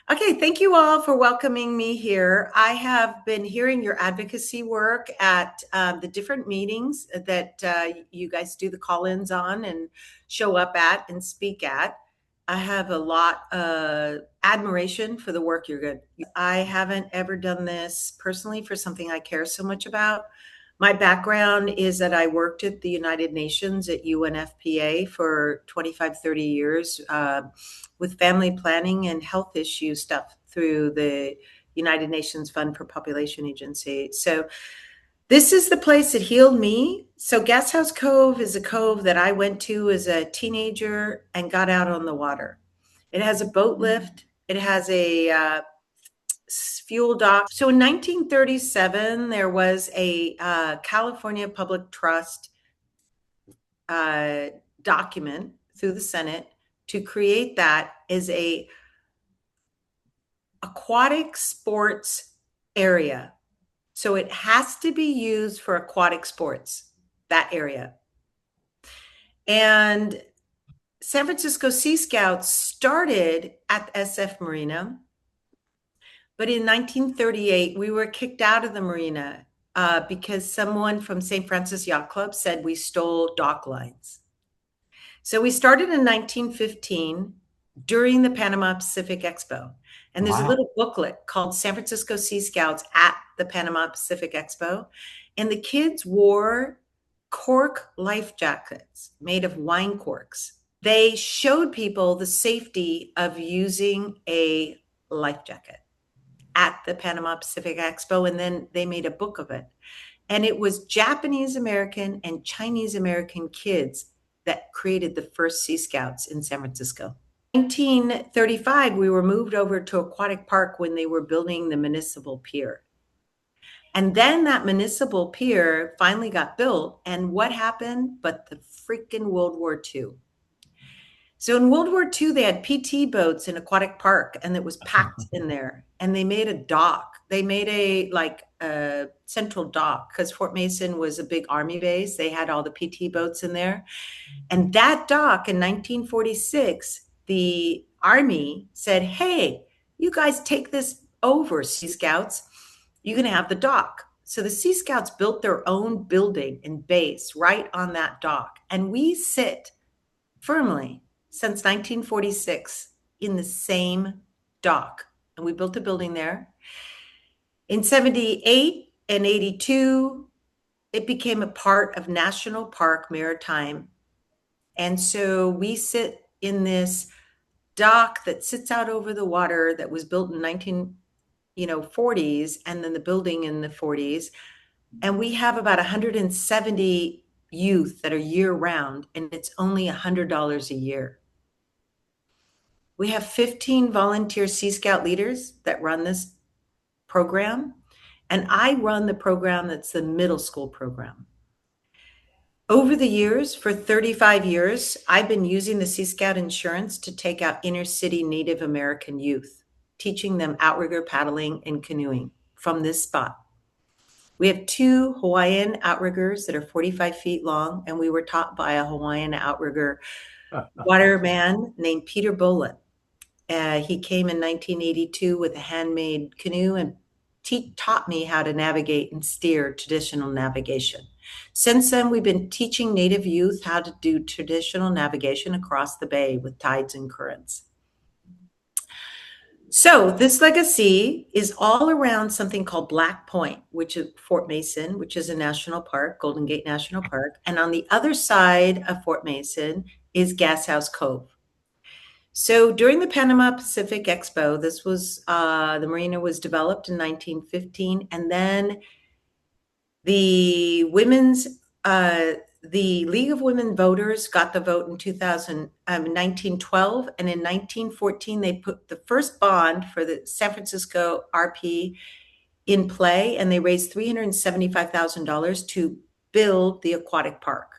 Okay, thank you all for welcoming me here. I have been hearing your advocacy work at the different meetings that you guys do the call-ins on and show up at and speak at. I have a lot of admiration for the work you're good. I haven't ever done this personally for something I care so much about. My background is that I worked at the United Nations at UNFPA for 25, 30 years with family planning and health issue stuff through the United Nations Fund for Population Agency. So this is the place that healed me. So Gashouse Cove is a cove that I went to as a teenager and got out on the water. It has a boat lift. It has a fuel dock. So in 1937, there was a California Public Trust document through the Senate to create that as a aquatic sports area. So it has to be used for aquatic sports, that area. And San Francisco Sea Scouts started at the SF Marina. But in 1938, we were kicked out of the marina because someone from St. Francis Yacht Club said we stole dock lines. So we started in 1915 during the Panama Pacific Expo. And there's a little booklet called San Francisco Sea Scouts at the Panama Pacific Expo. And the kids wore cork life jackets made of wine corks. They showed people the safety of using a life jacket at the Panama Pacific Expo, and then they made a book of it. And it was Japanese American and Chinese American kids that created the first Sea Scouts in San Francisco. In 1935, we were moved over to Aquatic Park when they were building the municipal pier. And then that municipal pier finally got built. And what happened but the freaking World War II? So in World War II, they had PT boats in Aquatic Park, and it was packed in there. And they made a dock. They made a central dock because Fort Mason was a big Army base. They had all the PT boats in there. And that dock in 1946, the Army said, hey, you guys take this over, Sea Scouts. You're going to have the dock. So the Sea Scouts built their own building and base right on that dock. And we sit firmly since 1946 in the same dock. And we built a building there. In 78 and 82, it became a part of National Park Maritime. And so we sit in this dock that sits out over the water that was built in 1940s, and then the building in the 40s. And we have about 170 youth that are year round, and it's only $100 a year. We have 15 volunteer Sea Scout leaders that run this program, and I run the program that's the middle school program. Over the years, for 35 years, I've been using the Sea Scout insurance to take out inner city Native American youth, teaching them outrigger paddling and canoeing from this spot. We have 2 Hawaiian outriggers that are 45 feet long, and we were taught by a Hawaiian outrigger waterman named Peter Bolin. He came in 1982 with a handmade canoe and taught me how to navigate and steer traditional navigation. Since then, we've been teaching Native youth how to do traditional navigation across the bay with tides and currents. So this legacy is all around something called Black Point, which is Fort Mason, which is a national park, Golden Gate National Park. And on the other side of Fort Mason is Gashouse Cove. So during the Panama Pacific Expo, this was the marina was developed in 1915, and then the League of Women Voters got the vote in 1912, and in 1914 they put the first bond for the San Francisco RP in play, and they raised $375,000 to build the aquatic park.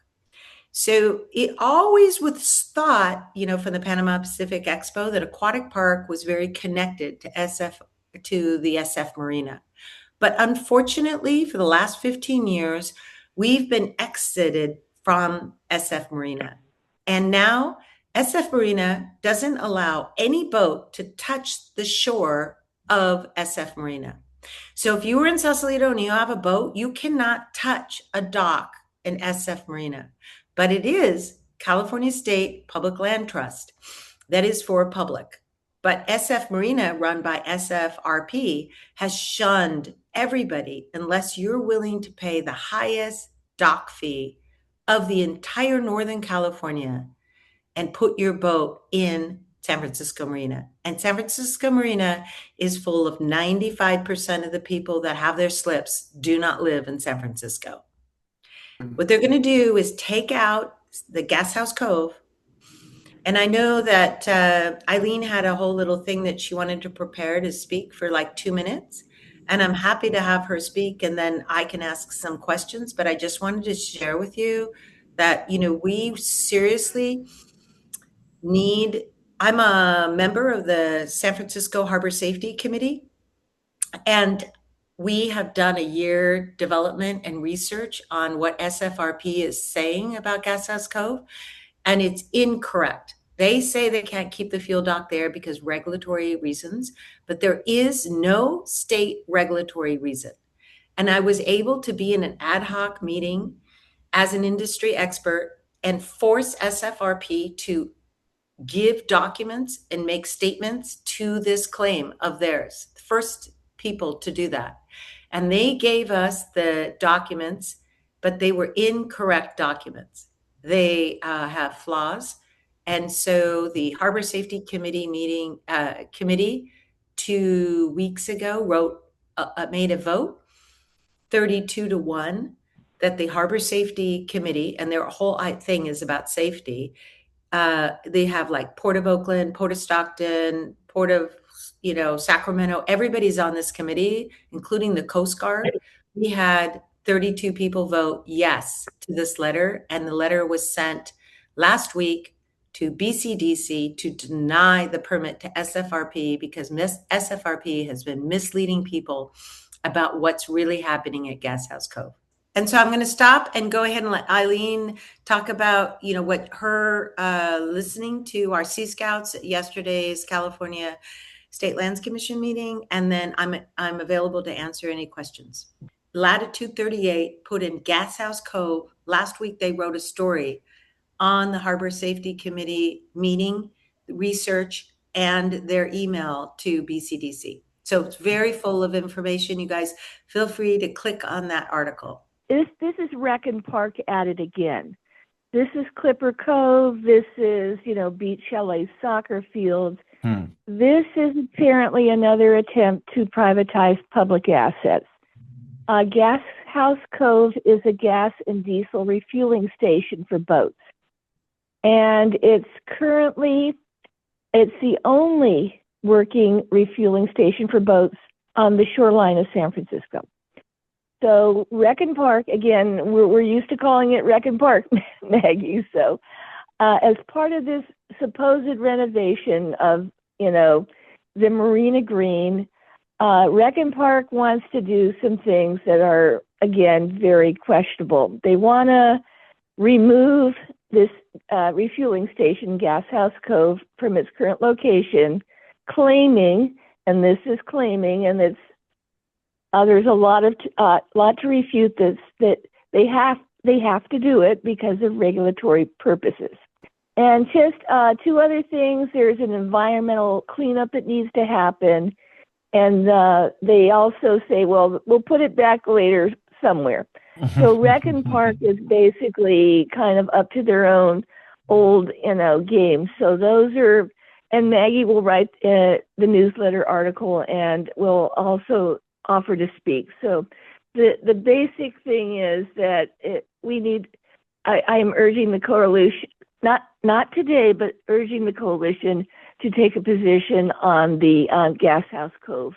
So it always was thought, from the Panama Pacific Expo, that Aquatic Park was very connected to the SF Marina. But unfortunately, for the last 15 years, we've been exited from SF Marina. And now SF Marina doesn't allow any boat to touch the shore of SF Marina. So if you were in Sausalito and you have a boat, you cannot touch a dock in SF Marina. But it is California State Public Land Trust that is for public. But SF Marina, run by SFRP, has shunned everybody unless you're willing to pay the highest dock fee of the entire Northern California and put your boat in San Francisco Marina. And San Francisco Marina is full of 95% of the people that have their slips do not live in San Francisco. What they're going to do is take out the Gashouse Cove. And I know that Eileen had a whole little thing that she wanted to prepare to speak for like 2 minutes. And I'm happy to have her speak, and then I can ask some questions. But I just wanted to share with you that, we seriously need, I'm a member of the San Francisco Harbor Safety Committee, and we have done a year development and research on what SFRP is saying about Gashouse Cove, and it's incorrect. They say they can't keep the fuel dock there because regulatory reasons, but there is no state regulatory reason. And I was able to be in an ad hoc meeting as an industry expert and force SFRP to give documents and make statements to this claim of theirs. The first people to do that. And they gave us the documents, but they were incorrect documents. They have flaws. And so the Harbor Safety Committee committee 2 weeks ago made a vote 32-1 that the Harbor Safety Committee, and their whole thing is about safety. They have like Port of Oakland, Port of Stockton, Port of, Sacramento. Everybody's on this committee, including the Coast Guard. We had 32 people vote yes to this letter, and the letter was sent last week to BCDC to deny the permit to SFRP because SFRP has been misleading people about what's really happening at Gashouse Cove. And so I'm going to stop and go ahead and let Eileen talk about, what her listening to our Sea Scouts at yesterday's California State Lands Commission meeting, and then I'm available to answer any questions. Latitude 38 put in Gashouse Cove. Last week they wrote a story on the Harbor Safety Committee meeting, research, and their email to BCDC. So it's very full of information. You guys feel free to click on that article. This is Rec and Park at it again. This is Clipper Cove. This is, Beach Chalet soccer fields. This is apparently another attempt to privatize public assets. Gashouse Cove is a gas and diesel refueling station for boats. And it's the only working refueling station for boats on the shoreline of San Francisco. So Rec and Park, again, we're used to calling it Rec and Park, Maggie. So as part of this supposed renovation of, the Marina Green, Rec and Park wants to do some things that are, again, very questionable. They want to remove this refueling station, Gashouse Cove, from its current location, claiming, and this is claiming, and it's there's a lot to refute this, that they have to do it because of regulatory purposes. And just two other things. There's an environmental cleanup that needs to happen, and they also say, well, we'll put it back later somewhere. So Rec and Park is basically kind of up to their own old, game. So those are, and Maggie will write the newsletter article and will also offer to speak. So the basic thing is that I am urging the coalition, not today, but urging the coalition to take a position on the Gashouse Cove